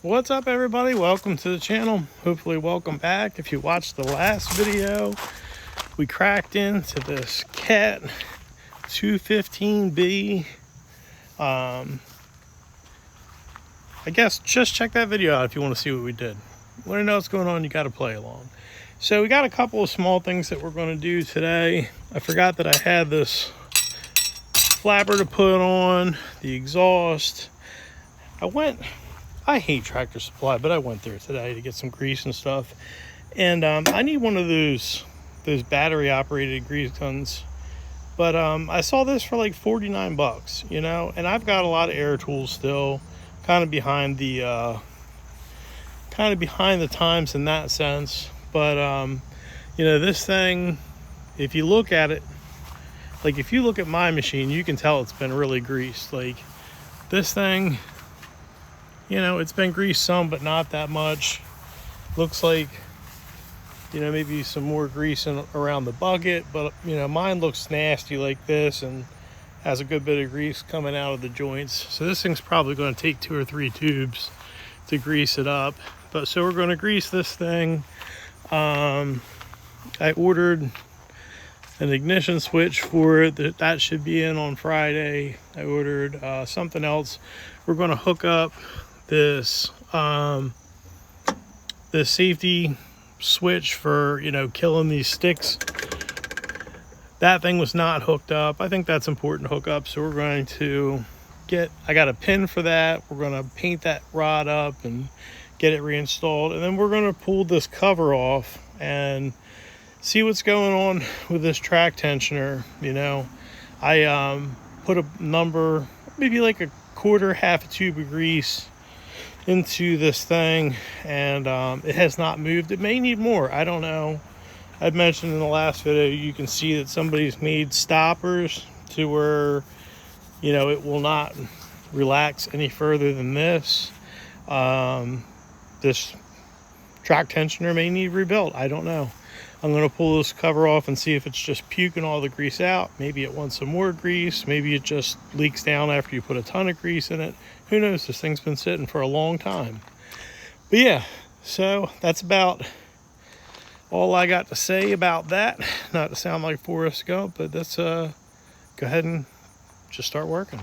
What's up, everybody? Welcome to the channel. Hopefully welcome back. If you watched the last video, we cracked into this Cat 215B. I guess just check that video out if you want to see what we did. Want to know what's going on, you got to play along. So we got a couple of small things that we're going to do today. I forgot that I had this flapper to put on, the exhaust. I hate Tractor Supply, but I went there today to get some grease and stuff. And I need one of those battery operated grease guns. But I saw this for like 49 bucks, you know, and I've got a lot of air tools still, kind of behind the times in that sense. But you know, this thing, if you look at it, like if you look at my machine, you can tell it's been really greased. Like this thing, you know, it's been greased some, but not that much. Looks like, you know, maybe some more grease around the bucket, but you know, mine looks nasty like this and has a good bit of grease coming out of the joints. So this thing's probably going to take 2 or 3 tubes to grease it up. But so we're going to grease this thing. I ordered an ignition switch for it that should be in on Friday. I ordered something else. We're going to hook up this this safety switch for, you know, killing these sticks. That thing was not hooked up. I think that's important to hook up, so we're going to I got a pin for that. We're going to paint that rod up and get it reinstalled, and then we're going to pull this cover off and see what's going on with this track tensioner. You know, I put a number, maybe like a quarter, half a tube of grease into this thing, and it has not moved. It may need more, I don't know. I'd mentioned in the last video, you can see that somebody's made stoppers to where, you know, it will not relax any further than this. This track tensioner may need rebuilt, I don't know. I'm going to pull this cover off and see if it's just puking all the grease out. Maybe it wants some more grease. Maybe it just leaks down after you put a ton of grease in it. Who knows? This thing's been sitting for a long time. But yeah, so that's about all I got to say about that. Not to sound like Forrest Gump, but let's go ahead and just start working.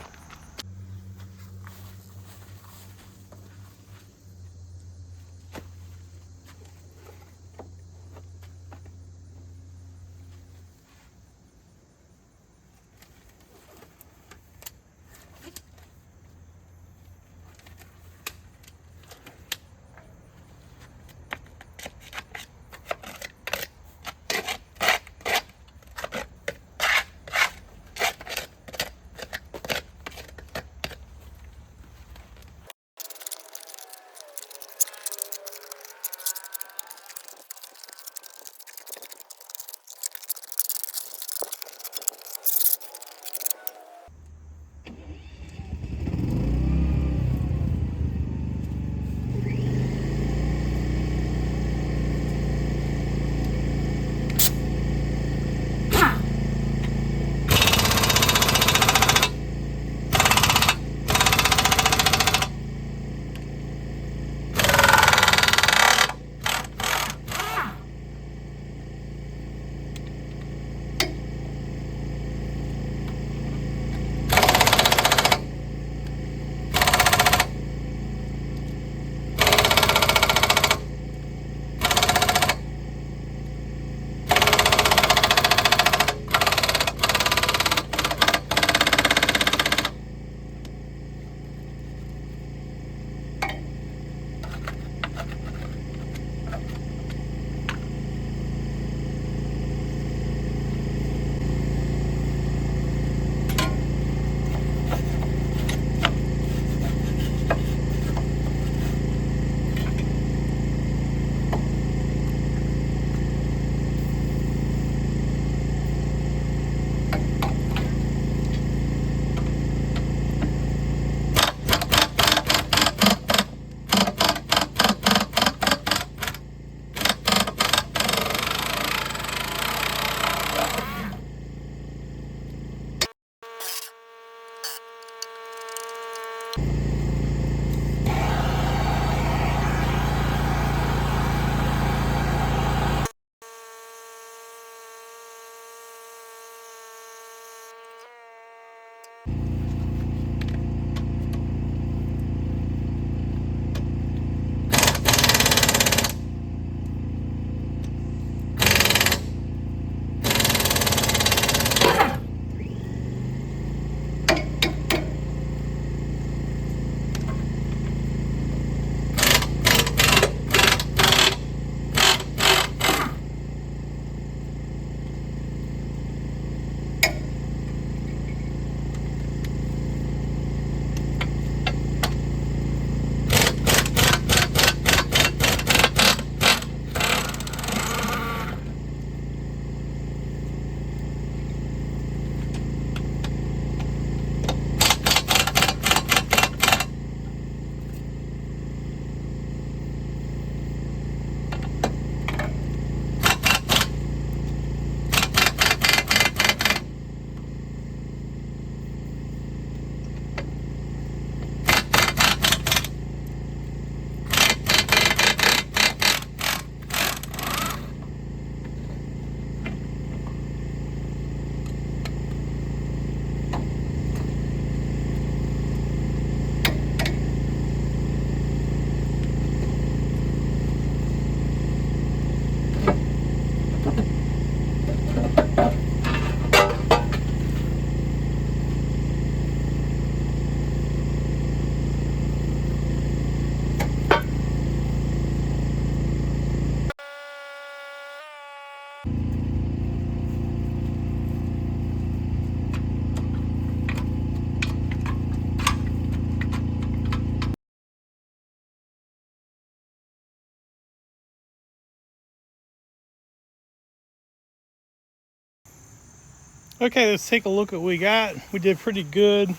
Okay, let's take a look at what we got. We did pretty good.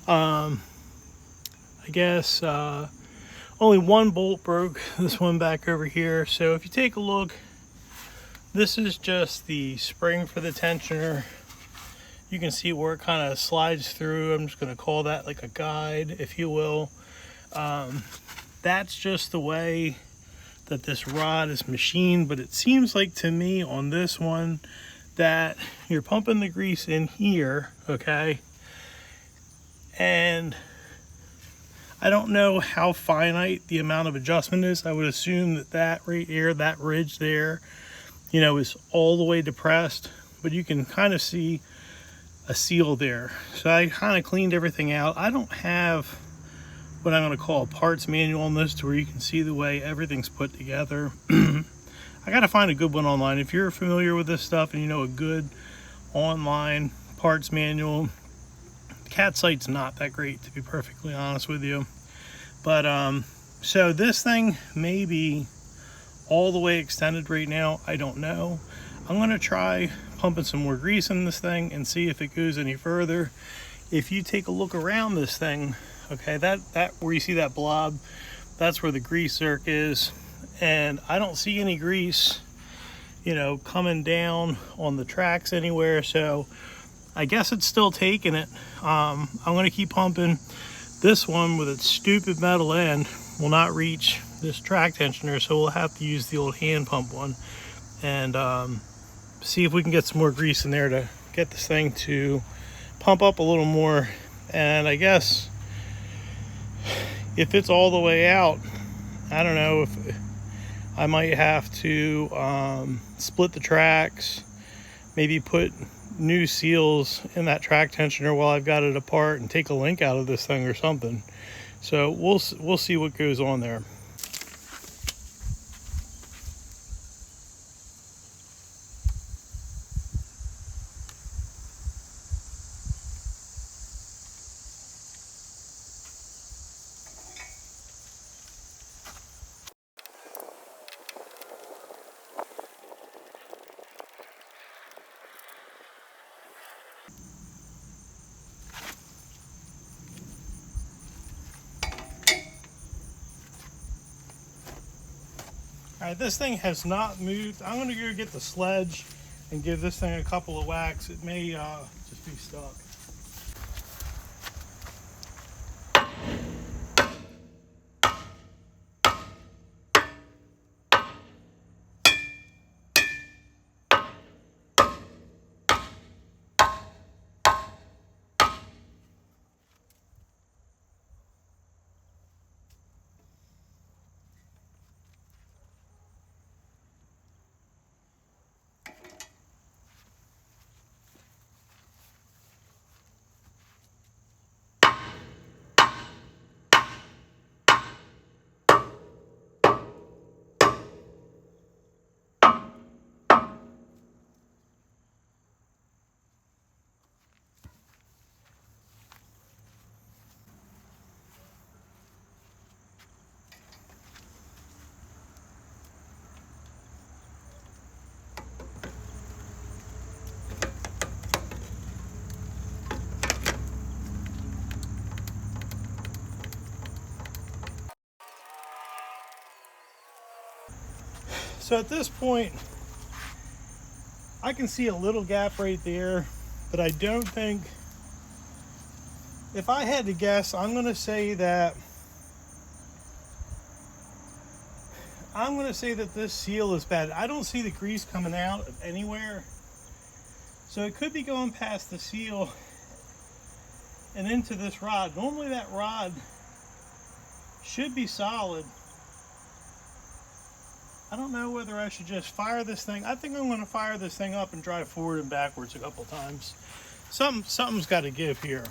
I guess only one bolt broke, this one back over here. So if you take a look, this is just the spring for the tensioner. You can see where it kind of slides through. I'm just going to call that like a guide, if you will. That's just the way that this rod is machined, but it seems like to me on this one that you're pumping the grease in here, okay? And I don't know how finite the amount of adjustment is. I would assume that that right here, that ridge there, you know, is all the way depressed, but you can kind of see a seal there. So I kind of cleaned everything out. I don't have what I'm going to call a parts manual on this to where you can see the way everything's put together. I got to find a good one online. If you're familiar with this stuff and you know a good online parts manual, Cat site's not that great, to be perfectly honest with you. But so this thing may be all the way extended right now. I don't know. I'm going to try pumping some more grease in this thing and see if it goes any further. If you take a look around this thing, okay, that where you see that blob, that's where the grease zerk is, and I don't see any grease, you know, coming down on the tracks anywhere. So I guess it's still taking it. I'm going to keep pumping. This one with its stupid metal end will not reach this track tensioner, so we'll have to use the old hand pump one and see if we can get some more grease in there to get this thing to pump up a little more. And I guess if it's all the way out, I don't know if I might have to split the tracks, maybe put new seals in that track tensioner while I've got it apart, and take a link out of this thing or something. So we'll see what goes on there. All right, this thing has not moved. I'm going to go get the sledge and give this thing a couple of whacks. It may just be stuck. So at this point, I can see a little gap right there, but I don't think, if I had to guess, I'm going to say that this seal is bad. I don't see the grease coming out of anywhere. So it could be going past the seal and into this rod. Normally that rod should be solid. I don't know whether I should just fire this thing. I think I'm going to fire this thing up and drive forward and backwards a couple times. Something's got to give here.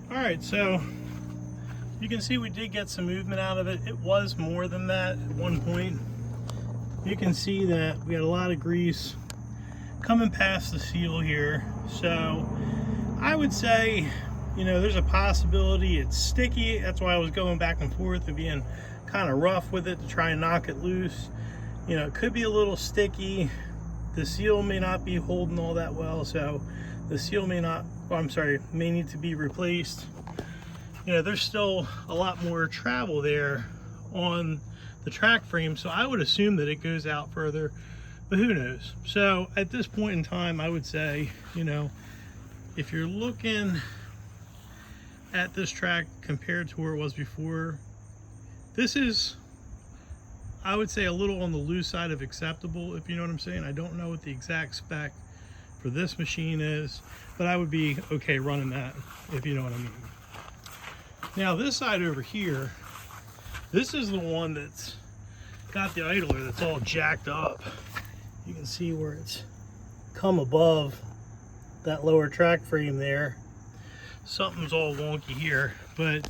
All right, so you can see we did get some movement out of it. It was more than that at one point. You can see that we had a lot of grease coming past the seal here. So I would say, you know, there's a possibility it's sticky. That's why I was going back and forth and being kind of rough with it to try and knock it loose. You know, it could be a little sticky. The seal may not be holding all that well, so the seal may not, may need to be replaced. You know, there's still a lot more travel there on the track frame, so I would assume that it goes out further, but who knows. So at this point in time, I would say, you know, if you're looking at this track compared to where it was before, this is, I would say, a little on the loose side of acceptable, if you know what I'm saying. I don't know what the exact spec for this machine is, but I would be okay running that, if you know what I mean. Now this side over here, this is the one that's got the idler that's all jacked up. You can see where it's come above that lower track frame there. Something's all wonky here, but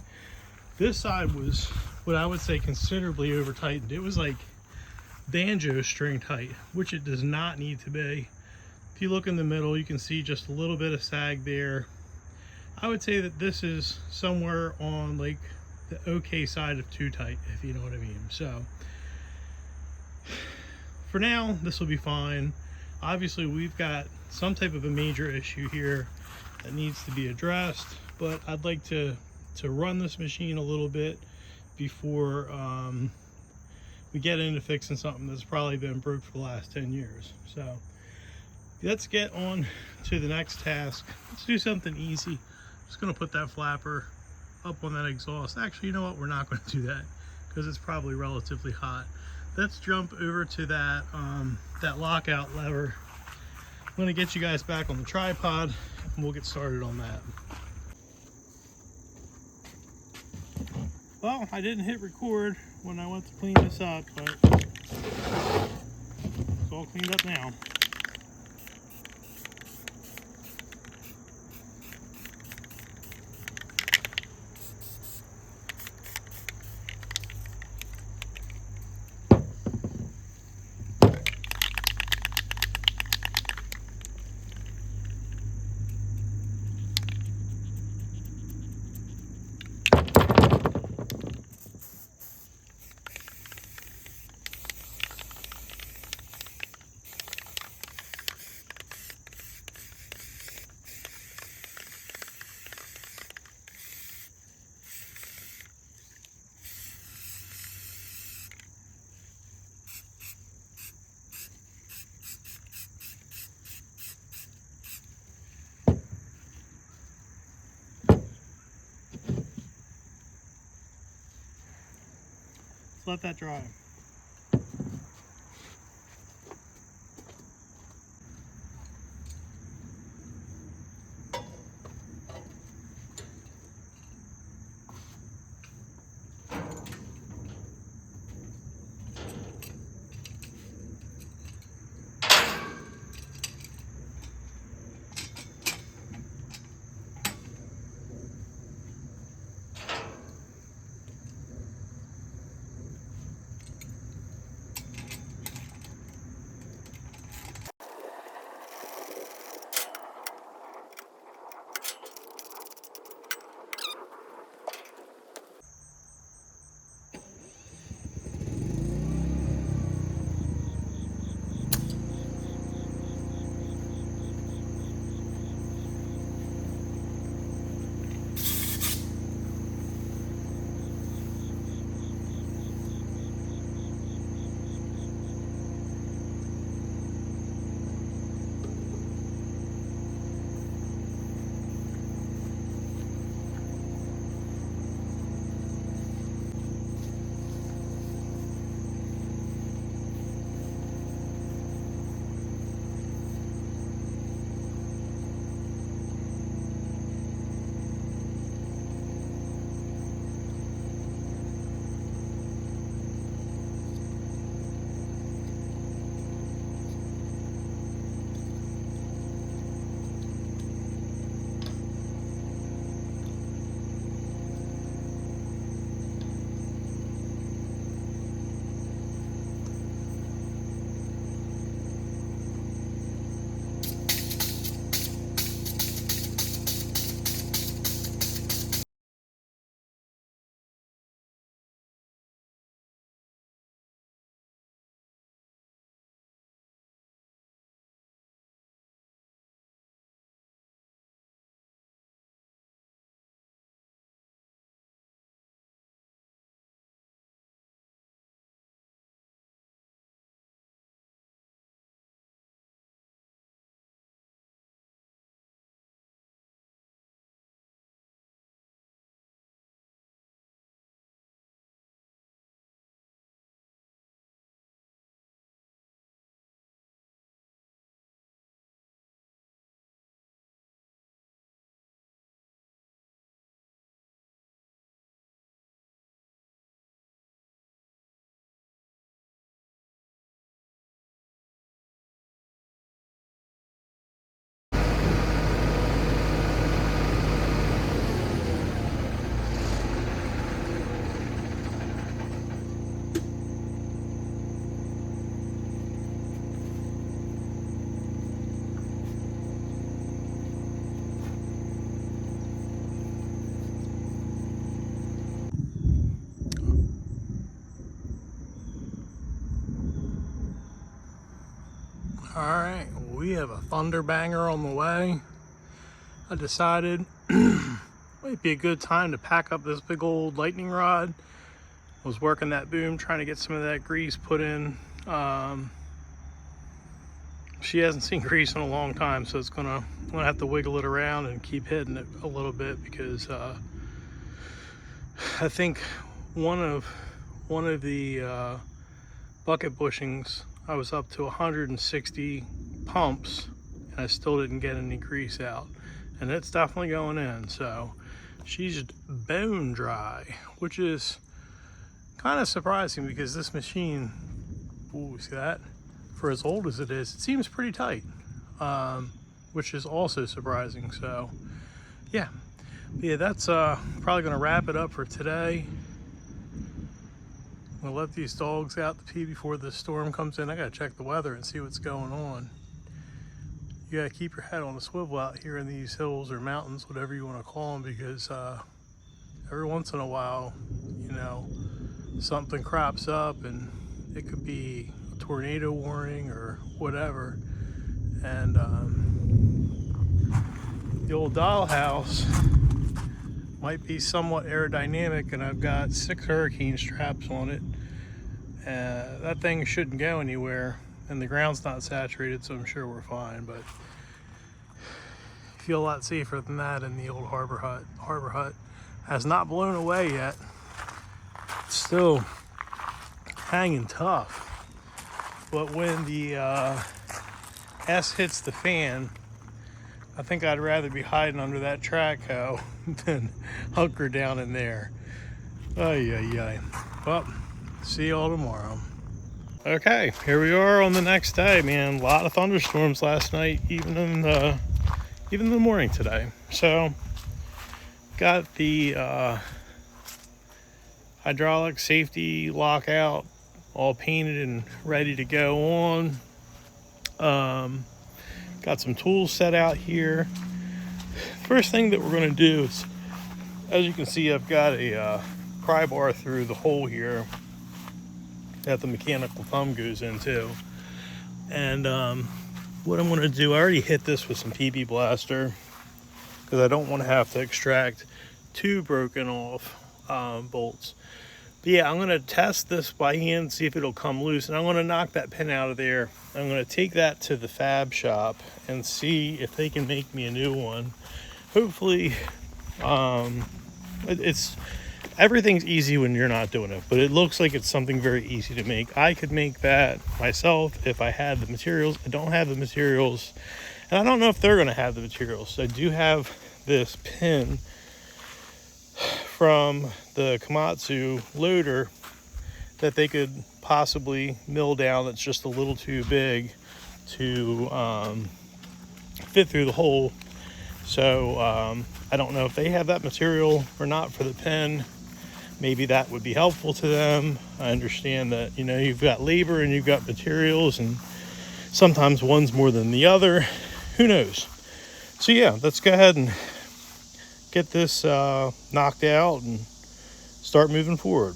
this side was what I would say considerably over tightened. It was like banjo string tight, which it does not need to be. If you look in the middle, you can see just a little bit of sag there. I would say that this is somewhere on like the okay side of too tight, if you know what I mean. So for now, this will be fine. Obviously, we've got some type of a major issue here that needs to be addressed, but I'd like to run this machine a little bit before we get into fixing something that's probably been broke for the last 10 years. So let's get on to the next task. Let's do something easy. Just gonna put that flapper up on that exhaust. Actually, you know what? We're not gonna do that because it's probably relatively hot. Let's jump over to that, that lockout lever. I'm gonna get you guys back on the tripod and we'll get started on that. Well, I didn't hit record when I went to clean this up, but it's all cleaned up now. Let that dry. have a thunder banger on the way. I decided might be a good time to pack up this big old lightning rod. I was working that boom, trying to get some of that grease put in. She hasn't seen grease in a long time, so I'm gonna have to wiggle it around and keep hitting it a little bit, because I think one of the bucket bushings, I was up to 160 pumps and I still didn't get any grease out, and it's definitely going in. So she's bone dry, which is kind of surprising, because this machine, ooh, see that? For as old as it is, it seems pretty tight, which is also surprising. So yeah, that's probably gonna wrap it up for today. We'll let these dogs out to pee before the storm comes in. I gotta check the weather and see what's going on. You gotta keep your head on a swivel out here in these hills or mountains, whatever you want to call them, because every once in a while, you know, something crops up, and it could be a tornado warning or whatever. And the old dollhouse might be somewhat aerodynamic, and I've got 6 hurricane straps on it. That thing shouldn't go anywhere, and the ground's not saturated, so I'm sure we're fine. But I feel a lot safer than that in the old Harbor Hut. Harbor Hut has not blown away yet. It's still hanging tough. But when the S hits the fan, I think I'd rather be hiding under that track hoe than hunker down in there. Ay, ay, ay. Well, see y'all tomorrow. Okay, here we are on the next day, man. A lot of thunderstorms last night, even in the morning today. So, got the hydraulic safety lockout all painted and ready to go on. Got some tools set out here. First thing that we're going to do is, as you can see, I've got a pry bar through the hole here that the mechanical thumb goes into. And what I'm going to do, I already hit this with some PB Blaster, because I don't want to have to extract 2 broken off bolts. But yeah, I'm going to test this by hand, see if it'll come loose, and I'm going to knock that pin out of there. I'm going to take that to the fab shop and see if they can make me a new one. Hopefully, everything's easy when you're not doing it, but it looks like it's something very easy to make. I could make that myself if I had the materials. I don't have the materials, and I don't know if they're going to have the materials. I do have this pin from the Komatsu loader that they could possibly mill down, that's just a little too big to fit through the hole. So I don't know if they have that material or not for the pin. Maybe that would be helpful to them. I understand that, you know, you've got labor and you've got materials, and sometimes one's more than the other. Who knows? So yeah, let's go ahead and get this knocked out and start moving forward.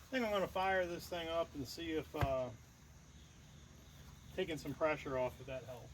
I think I'm going to fire this thing up and see if taking some pressure off, if that helps.